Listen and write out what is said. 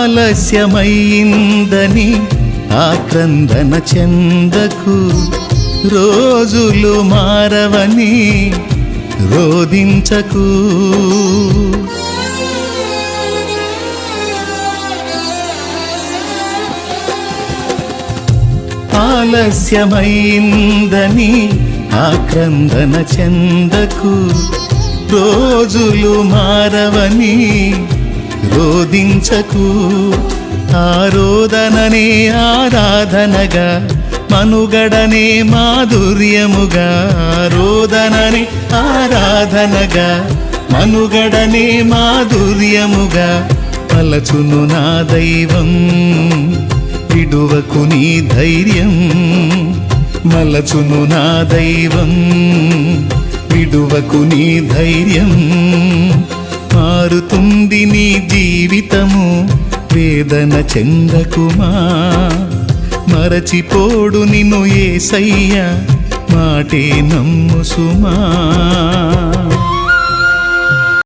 ఆలస్యమైందని ఆక్రందన చెందకు, రోజులు మారవని రోదించకు. ఆలస్యమైందని ఆక్రందన చెందకు, రోజులు మారవని రోదించకు. ఆరోదననే ఆరాధనగా, మనుగడనే మాధుర్యముగా. ఆరోదననే ఆరాధనగా, మనుగడనే మాధుర్యముగా. పలచును నా దైవం విడువకు నీ ధైర్యం. మలచును నా దైవం విడువకు నీ ధైర్యం. మారుతుంది నీ జీవితము, వేదన చెందకుమా. మరచిపోడు నిన్ను యేసయ్య, మాటే నమ్ము సుమా.